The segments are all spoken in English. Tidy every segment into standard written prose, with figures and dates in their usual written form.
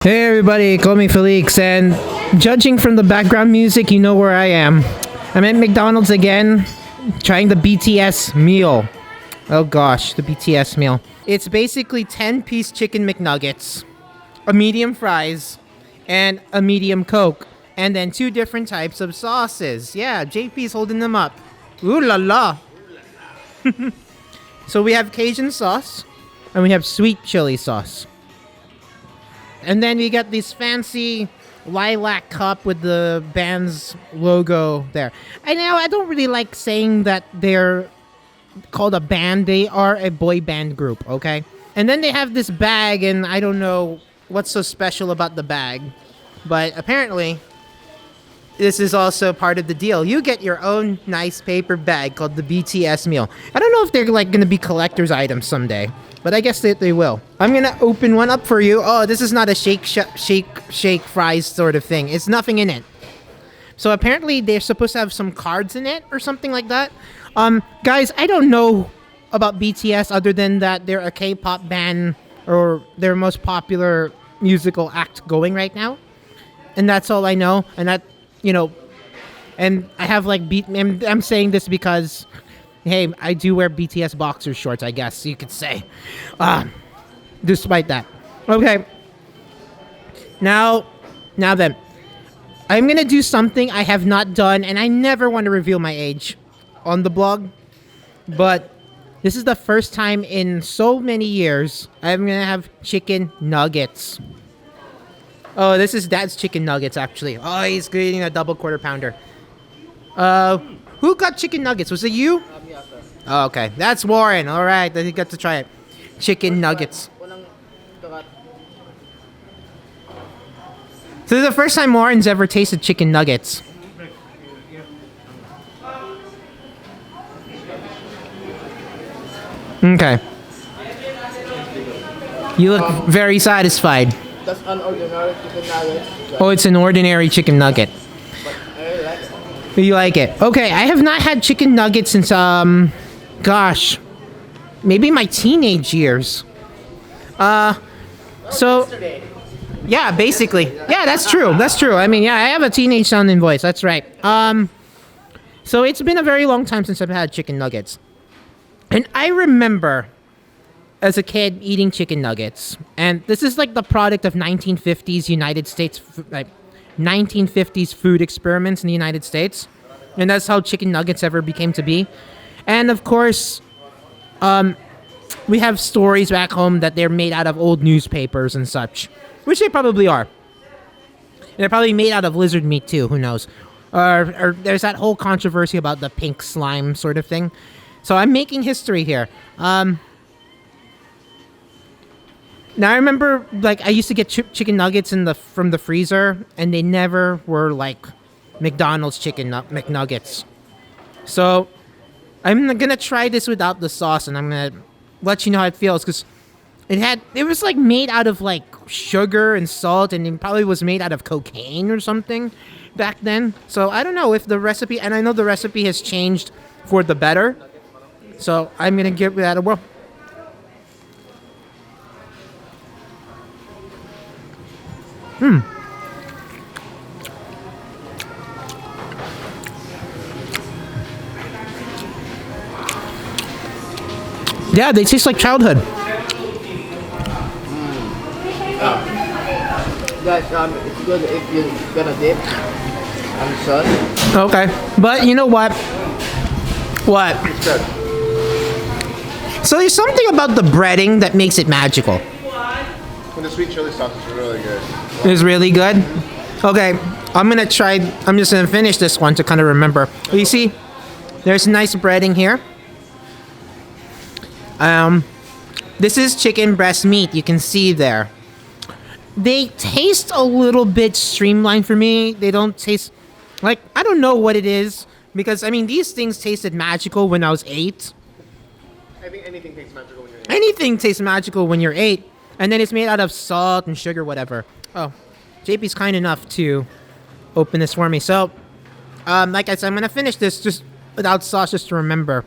Hey everybody, call me Felix, and judging from the background music, you know where I am. I'm at McDonald's again, trying the BTS meal. Oh gosh, the BTS meal. It's basically 10-piece Chicken McNuggets, a medium fries, and a medium Coke, and then 2 different types of sauces. Yeah, JP's holding them up. Ooh la la. So we have Cajun sauce, and we have sweet chili sauce. And then we got this fancy lilac cup with the band's logo there. I know I don't really like saying that they're called a band. They are a boy band group, okay? And then they have this bag, and I don't know what's so special about the bag. But apparently, this is also part of the deal. You get your own nice paper bag called the BTS meal. I don't know if they're like going to be collector's items someday, but I guess they will. I'm going to open one up for you. Oh, this is not a shake fries sort of thing. It's nothing in it. So apparently they're supposed to have some cards in it or something like that. Guys, I don't know about BTS other than that they're a K-pop band or their most popular musical act going right now. And that's all I know. And that, you know, and I have like I'm saying this because, hey, I do wear BTS boxer shorts, I guess you could say. Despite that. Okay. Now then, I'm going to do something I have not done, and I never want to reveal my age on the blog. But this is the first time in so many years I'm going to have chicken nuggets. Oh, this is Dad's chicken nuggets, actually. Oh, he's eating a double quarter pounder. Who got chicken nuggets? Was it you? Yeah, sir. Oh, okay. That's Warren. All right. He got to try it. Chicken nuggets. So this is the first time Warren's ever tasted chicken nuggets. Okay. You look very satisfied. That's an ordinary chicken nugget. Oh, it's an ordinary chicken nugget. But I like it. You like it? Okay, I have not had chicken nuggets since, gosh, maybe my teenage years. So, Yesterday. yeah, basically. Yeah, that's true. That's true. I mean, yeah, I have a teenage sounding voice. That's right. So it's been a very long time since I've had chicken nuggets. And I remember as a kid eating chicken nuggets. And this is like the product of 1950s United States, like 1950s food experiments in the United States. And that's how chicken nuggets ever became to be. And of course, we have stories back home that they're made out of old newspapers and such, which they probably are. And they're probably made out of lizard meat too, who knows. Or there's that whole controversy about the pink slime sort of thing. So I'm making history here. Now I remember, like, I used to get chicken nuggets from the freezer, and they never were like McDonald's chicken McNuggets. So I'm gonna try this without the sauce, and I'm gonna let you know how it feels, because it was like made out of like sugar and salt, and it probably was made out of cocaine or something back then. So I don't know if the recipe, and I know the recipe has changed for the better. So I'm gonna give that a whirl. Yeah, they taste like childhood. Guys, it's good if you're gonna dip sauce. Okay, but you know what? What? It's good. So there's something about the breading that makes it magical. And the sweet chili sauce is really good. It's really good. Okay, I'm just gonna finish this one to kind of remember. You see, there's nice breading here. This is chicken breast meat. You can see there. They taste a little bit streamlined for me. They don't taste like, I don't know what it is, because I mean these things tasted magical when I was 8. I think anything tastes magical when you're eating. Anything tastes magical when you're 8. And then it's made out of salt and sugar, whatever. Oh, JP's kind enough to open this for me. So, like I said, I'm going to finish this just without sauce, just to remember.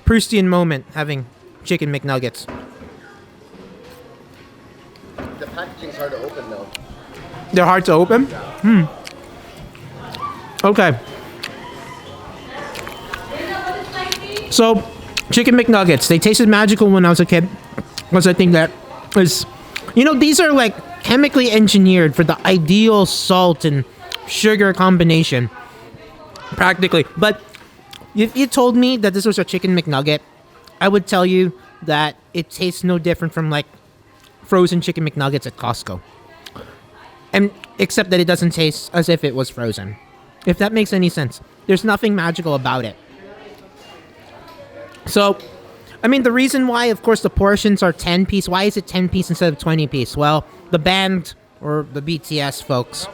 Proustian moment having chicken McNuggets. The packaging's hard to open though. They're hard to open? Okay. So, Chicken McNuggets. They tasted magical when I was a kid. Because I think that is... these are like chemically engineered for the ideal salt and sugar combination. Practically. But if you told me that this was a Chicken McNugget, I would tell you that it tastes no different from like frozen Chicken McNuggets at Costco. And except that it doesn't taste as if it was frozen. If that makes any sense. There's nothing magical about it. So, I mean, the reason why, of course, the portions are 10-piece. Why is it 10-piece instead of 20-piece? Well, the band, or the BTS folks.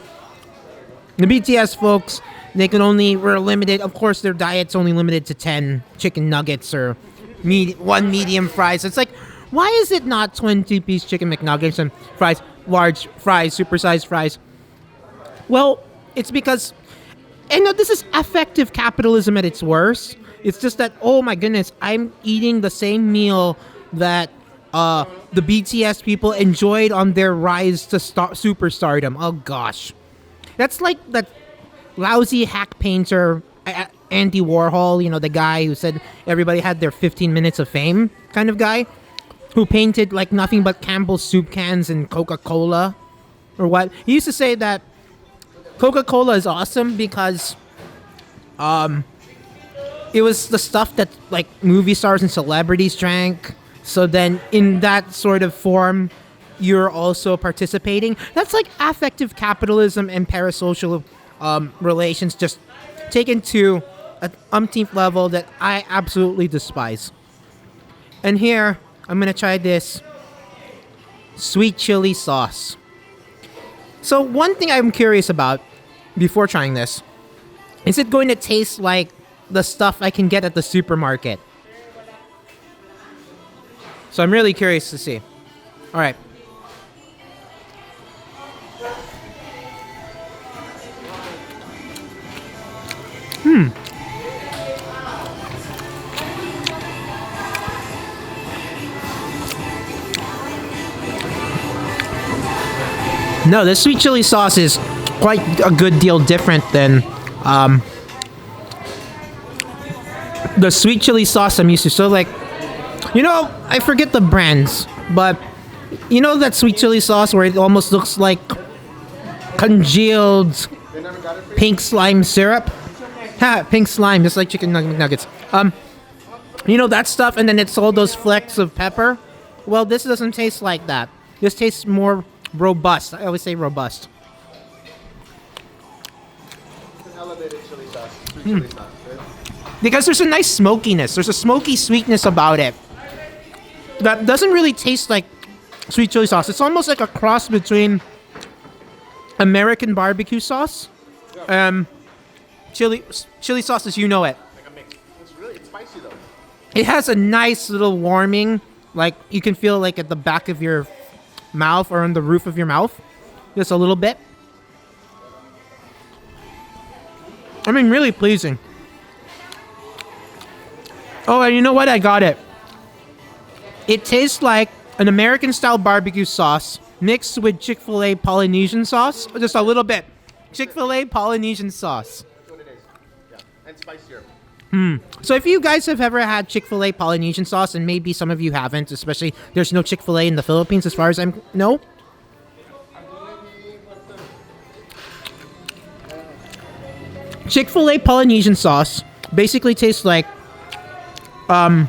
The BTS folks, were limited. Of course, their diet's only limited to 10 chicken nuggets or one medium fries. It's like, why is it not 20-piece Chicken McNuggets and fries, large fries, supersized fries? Well, it's because, this is affective capitalism at its worst. It's just that, oh my goodness, I'm eating the same meal that the BTS people enjoyed on their rise to superstardom. Oh gosh. That's like that lousy hack painter, Andy Warhol, the guy who said everybody had their 15 minutes of fame kind of guy, who painted like nothing but Campbell's soup cans and Coca-Cola or what. He used to say that Coca-Cola is awesome because it was the stuff that like movie stars and celebrities drank. So then in that sort of form, you're also participating. That's like affective capitalism and parasocial relations just taken to an umpteenth level that I absolutely despise. And here, I'm going to try this sweet chili sauce. So one thing I'm curious about before trying this, is it going to taste like the stuff I can get at the supermarket? So I'm really curious to see. All right. No, this sweet chili sauce is quite a good deal different than the sweet chili sauce I'm used to. So like, I forget the brands, but that sweet chili sauce where it almost looks like congealed pink slime syrup? Ha, pink slime, just like Chicken McNuggets. That stuff, and then it's all those flecks of pepper. Well, this doesn't taste like that. This tastes more robust. I always say robust. It's an elevated chili sauce. Sweet chili sauce, right? Because there's a nice smokiness. There's a smoky sweetness about it that doesn't really taste like sweet chili sauce. It's almost like a cross between American barbecue sauce, chili sauce as you know it. Like a mix. It's spicy though. It has a nice little warming, like you can feel like at the back of your mouth or on the roof of your mouth, just a little bit. I mean, really pleasing. Oh, and you know what? I got it. It tastes like an American-style barbecue sauce mixed with Chick-fil-A Polynesian sauce. Just a little bit. Chick-fil-A Polynesian sauce. That's what it is. Yeah, and spicier. So if you guys have ever had Chick-fil-A Polynesian sauce, and maybe some of you haven't, especially there's no Chick-fil-A in the Philippines as far as I know. Chick-fil-A Polynesian sauce basically tastes like a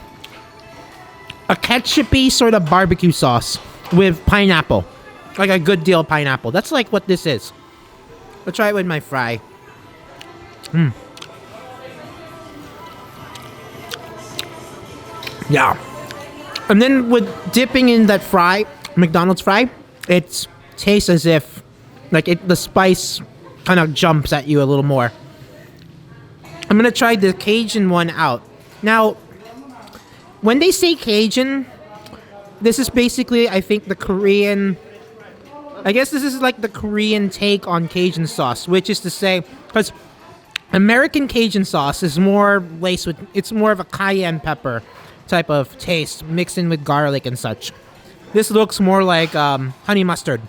ketchupy sort of barbecue sauce with pineapple. Like a good deal of pineapple. That's like what this is. I'll try it with my fry. Yeah. And then with dipping in that fry, McDonald's fry, it tastes as if like the spice kind of jumps at you a little more. I'm going to try the Cajun one out. Now, when they say Cajun, this is basically, I think, the Korean... I guess this is like the Korean take on Cajun sauce, which is to say, because American Cajun sauce is more laced with... It's more of a cayenne pepper type of taste mixed in with garlic and such. This looks more like honey mustard.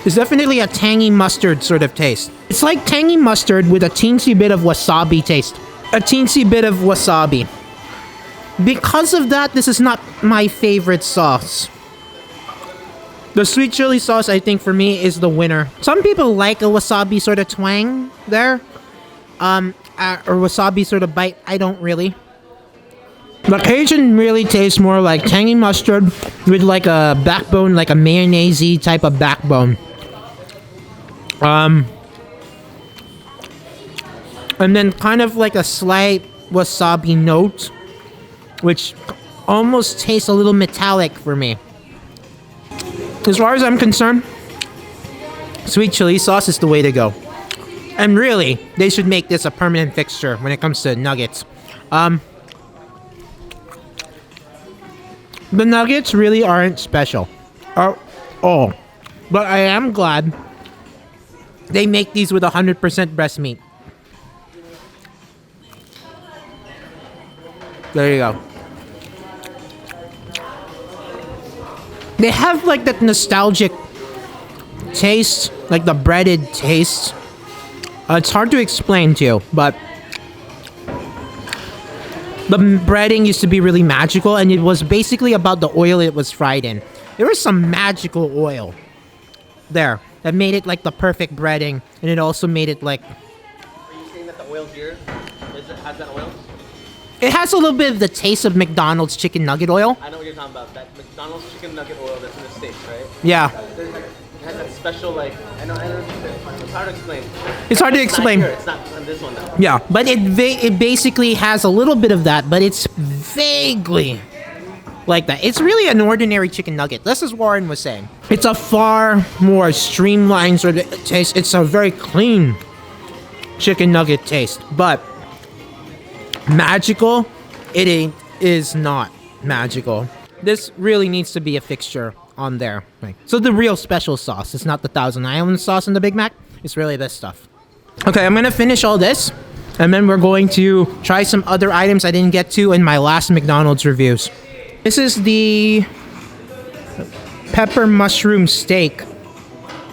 It's definitely a tangy mustard sort of taste. It's like tangy mustard with a teensy bit of wasabi taste. A teensy bit of wasabi. Because of that, this is not my favorite sauce. The sweet chili sauce, I think, for me, is the winner. Some people like a wasabi sort of twang there. Or wasabi sort of bite. I don't really. The Cajun really tastes more like tangy mustard with like a backbone, like a mayonnaise-y type of backbone. And then kind of like a slight wasabi note, which almost tastes a little metallic for me. As far as I'm concerned, sweet chili sauce is the way to go. And really, they should make this a permanent fixture when it comes to nuggets. The nuggets really aren't special at all. But I am glad they make these with 100% breast meat. There you go. They have like that nostalgic taste, like the breaded taste. It's hard to explain to you, but the breading used to be really magical, and it was basically about the oil it was fried in. There was some magical oil there that made it like the perfect breading, and it also made it like... Are you saying that the oil here has that oil? It has a little bit of the taste of McDonald's chicken nugget oil. I know what you're talking about. That McDonald's chicken nugget oil that's in the States, right? Yeah. There's like, it has that special, like, I know, it's hard to explain. It's hard to explain. It's not on this one, though. Yeah, but it basically has a little bit of that, but it's vaguely like that. It's really an ordinary chicken nugget. This is what Warren was saying. It's a far more streamlined sort of taste. It's a very clean chicken nugget taste, but magical, is not magical. This really needs to be a fixture on there. Right. So the real special sauce, it's not the Thousand Island sauce in the Big Mac. It's really this stuff. Okay, I'm gonna finish all this, and then we're going to try some other items I didn't get to in my last McDonald's reviews. This is the pepper mushroom steak,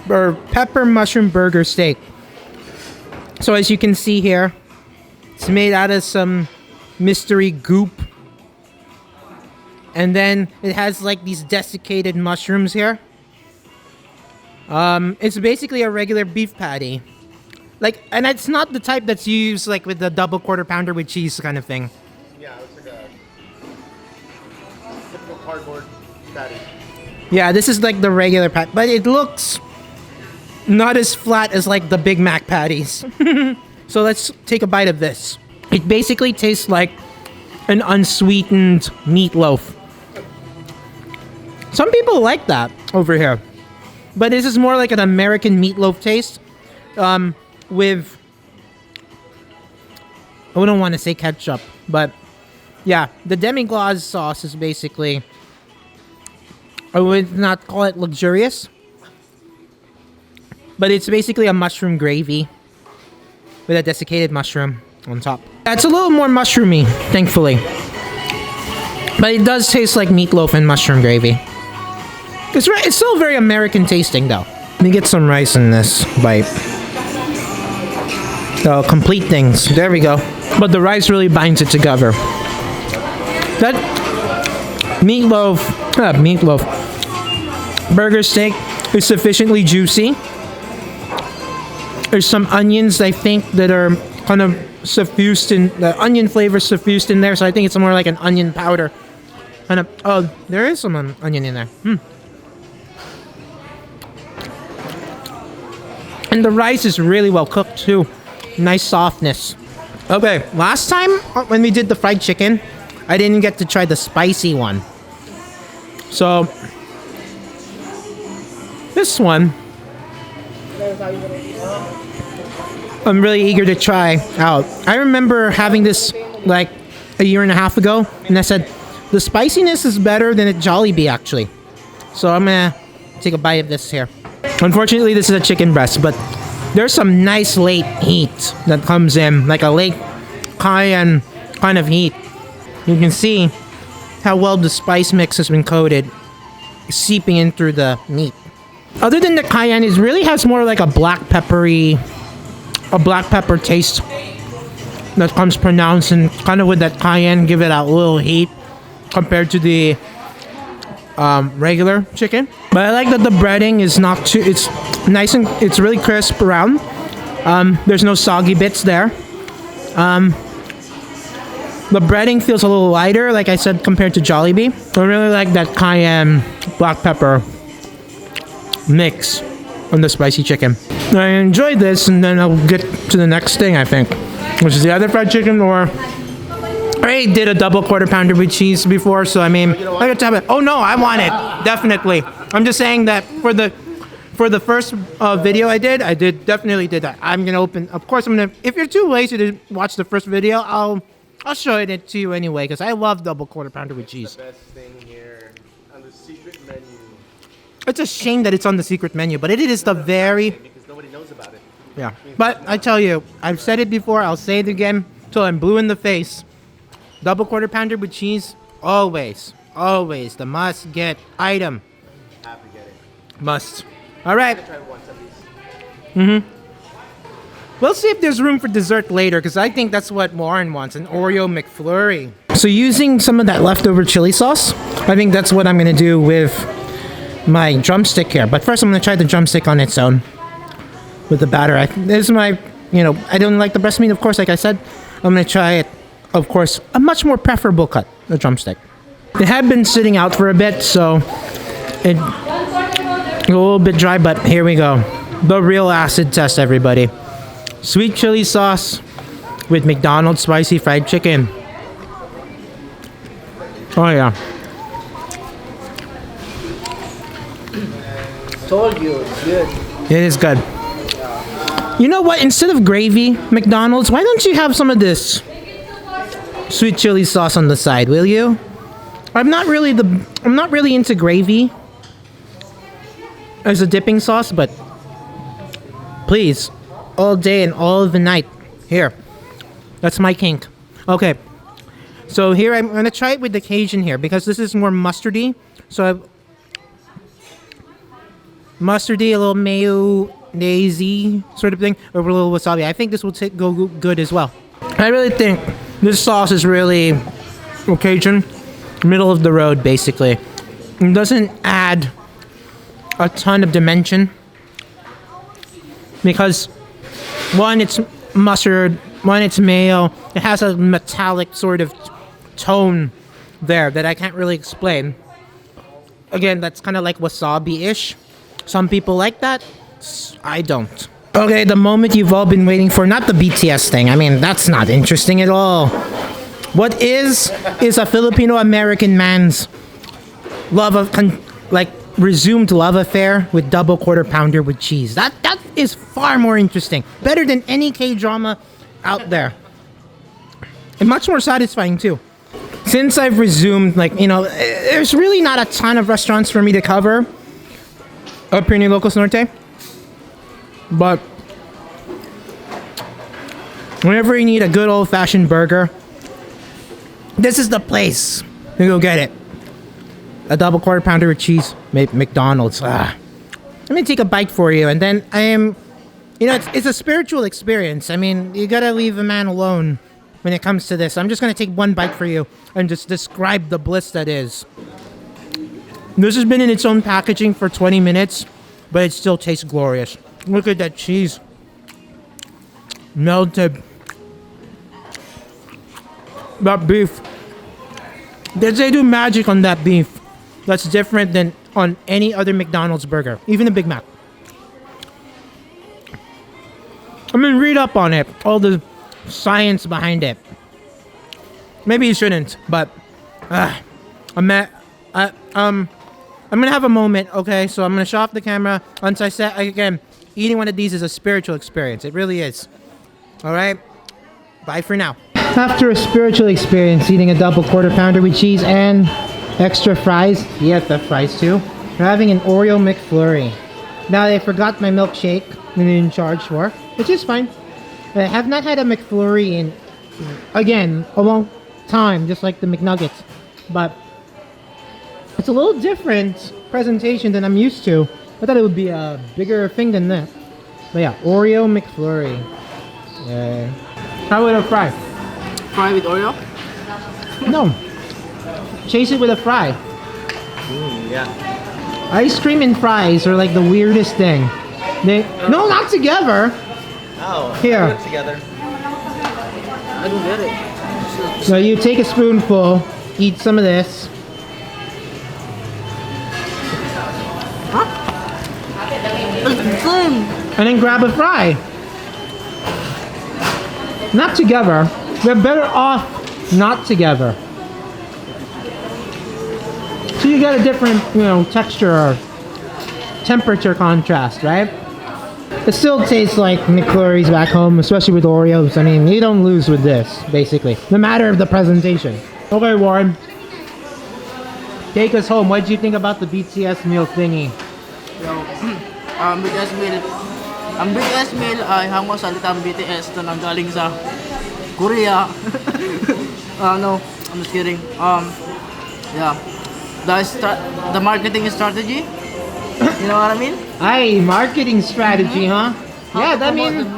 or pepper mushroom burger steak. So as you can see here, it's made out of some mystery goop. And then it has like these desiccated mushrooms here. It's basically a regular beef patty. Like, and it's not the type that's used like with the double quarter pounder with cheese kind of thing. Yeah, it looks like a typical cardboard patty. Yeah, this is like the regular patty, but it looks not as flat as like the Big Mac patties. So let's take a bite of this. It basically tastes like an unsweetened meatloaf. Some people like that over here. But this is more like an American meatloaf taste. With... I wouldn't want to say ketchup. But yeah, the demi-glace sauce is basically... I would not call it luxurious. But it's basically a mushroom gravy. With a desiccated mushroom on top. It's a little more mushroomy, thankfully. But it does taste like meatloaf and mushroom gravy. It's still very American tasting, though. Let me get some rice in this bite. Oh, complete things. There we go. But the rice really binds it together. That meatloaf burger steak is sufficiently juicy. There's some onions, I think, that are kind of suffused in the onion flavor suffused in there, so I think it's more like an onion powder. Kind of. Oh, there is some onion in there. And the rice is really well cooked too. Nice softness. Okay, last time when we did the fried chicken, I didn't get to try the spicy one. So this one, I'm really eager to try out. I remember having this like a year and a half ago, and I said the spiciness is better than at Jollibee actually. So I'm gonna take a bite of this here. Unfortunately, this is a chicken breast, but there's some nice late heat that comes in, like a late cayenne kind of heat. You can see how well the spice mix has been coated, seeping in through the meat. Other than the cayenne, it really has more like a black pepper taste that comes pronounced, and kind of with that cayenne give it a little heat compared to the regular chicken. But I like that the breading is not too, it's nice and it's really crisp around. There's no soggy bits there. The breading feels a little lighter, like I said, compared to Jollibee. I really like that cayenne black pepper mix on the spicy chicken. I enjoyed this, and then I'll get to the next thing, I think, which is the other fried chicken. Or I already did a double quarter pounder with cheese before, so I mean, I got to have it. Oh no, I want it, definitely. I'm just saying that for the first video I definitely did that. I'm gonna open. Of course, if you're too lazy to watch the first video, I'll show it to you anyway, because I love double quarter pounder with cheese. The best thing here on the secret menu. It's a shame that it's on the secret menu, but it is the very... Because nobody knows about it. Yeah. But I tell you, I've said it before, I'll say it again till I'm blue in the face. Double quarter pounder with cheese, always the must get item. Have to get it. Must. All right. Try it once at least. We'll see if there's room for dessert later, because I think that's what Warren wants, an Oreo McFlurry. So using some of that leftover chili sauce, I think that's what I'm going to do with my drumstick here. But first I'm going to try the drumstick on its own with the batter. This is my, I don't like the breast meat, of course, like I said. I'm going to try it, of course, a much more preferable cut, the drumstick. It had been sitting out for a bit, so it's a little bit dry, but here we go. The real acid test, everybody. Sweet chili sauce with McDonald's spicy fried chicken. Oh yeah. Told you, it's good. It is good. You know what? Instead of gravy, McDonald's, why don't you have some of this sweet chili sauce on the side, will you? I'm not really into gravy as a dipping sauce, but please, all day and all of the night. Here. That's my kink. Okay. So here I'm going to try it with the Cajun here, because this is more mustardy. So mustardy, a little mayonnaise sort of thing, or a little wasabi. I think this will go good as well. I really think this sauce is really Cajun, middle of the road, basically. It doesn't add a ton of dimension, because one, it's mustard, one, it's mayo. It has a metallic sort of tone there that I can't really explain. Again, that's kind of like wasabi-ish. Some people like that. I don't. Okay, the moment you've all been waiting for, not the BTS thing. I mean, that's not interesting at all. What is a Filipino-American man's resumed love affair with double quarter pounder with cheese. That is far more interesting. Better than any K-drama out there. And much more satisfying too. Since I've resumed, there's really not a ton of restaurants for me to cover up here in Ilocos Norte. But whenever you need a good old-fashioned burger, this is the place to go get it. A double quarter pounder with cheese, McDonald's. Let me take a bite for you, and then it's a spiritual experience. I mean, you gotta leave a man alone when it comes to this. I'm just gonna take one bite for you and just describe the bliss that is. This has been in its own packaging for 20 minutes, but it still tastes glorious. Look at that cheese. Melted. That beef. They do magic on that beef. That's different than on any other McDonald's burger, even a Big Mac. I mean, read up on it, all the science behind it. Maybe you shouldn't, but I'm gonna have a moment, okay? So I'm gonna shut off the camera. Once I said again, eating one of these is a spiritual experience. It really is. All right, bye for now. After a spiritual experience, eating a double quarter pounder with cheese and extra fries. Yes, the fries too. We're having an Oreo McFlurry. Now, I forgot my milkshake I'm in charge for, which is fine. I have not had a McFlurry in, again, a long time, just like the McNuggets. But it's a little different presentation than I'm used to I thought it would be a bigger thing than that. But yeah, Oreo McFlurry. Yeah. How would a fry? Fry with Oreo? No. Chase it with a fry. Yeah. Ice cream and fries are like the weirdest thing. No, not together. Oh. Here. Put it together. I don't get it. So you take a spoonful, eat some of this. It's the same. And then grab a fry. Not together. They're better off not together. So you get a different, texture or temperature contrast, right? It still tastes like McFlurries back home, especially with Oreos. I mean, you don't lose with this, basically. No matter the presentation. Okay, Warren. Take us home. What did you think about the BTS meal thingy? Yo, BTS meal. Ang BTS meal ay hango sa salitang BTS na nanggaling sa Korea. No, I'm just kidding. Yeah. The marketing strategy. You know what I mean? Aye, marketing strategy, huh? Yeah, that means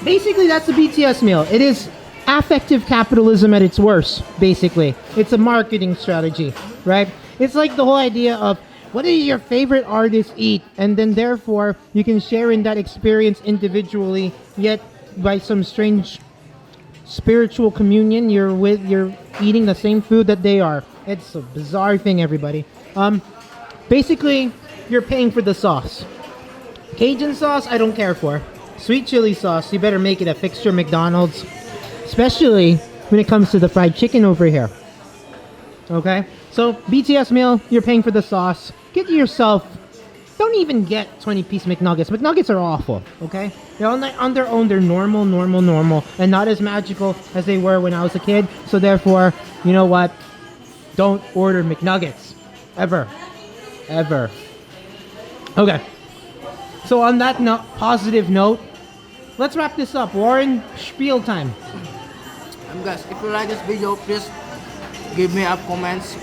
basically that's a BTS meal. It is affective capitalism at its worst, basically. It's a marketing strategy, right? It's like the whole idea of what does your favorite artist eat? And then therefore you can share in that experience individually, yet by some strange spiritual communion, you're eating the same food that they are. It's a bizarre thing, everybody. Basically, you're paying for the sauce. Cajun sauce, I don't care for. Sweet chili sauce, you better make it a fixture McDonald's. Especially when it comes to the fried chicken over here. Okay? So, BTS meal, you're paying for the sauce. Get yourself... Don't even get 20-piece McNuggets. McNuggets are awful, okay? They're on their own, they're normal, and not as magical as they were when I was a kid. So therefore, you know what? Don't order McNuggets. Ever. Okay. So on that positive note, let's wrap this up. Warren, spiel time. Guys, if you like this video, please give me a comments,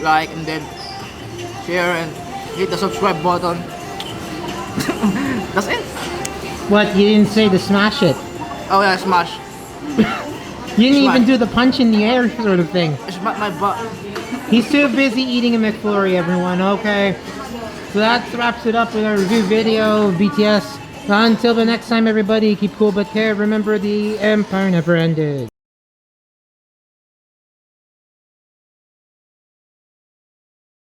like, and then share and hit the subscribe button. That's it. What? You didn't say to smash it. Oh yeah, smash. You didn't even do the punch in the air sort of thing. Smash my butt. He's too busy eating a McFlurry, everyone. Okay. So that wraps it up with our review video of BTS. Until the next time, everybody, keep cool but care. Remember, the empire never ended.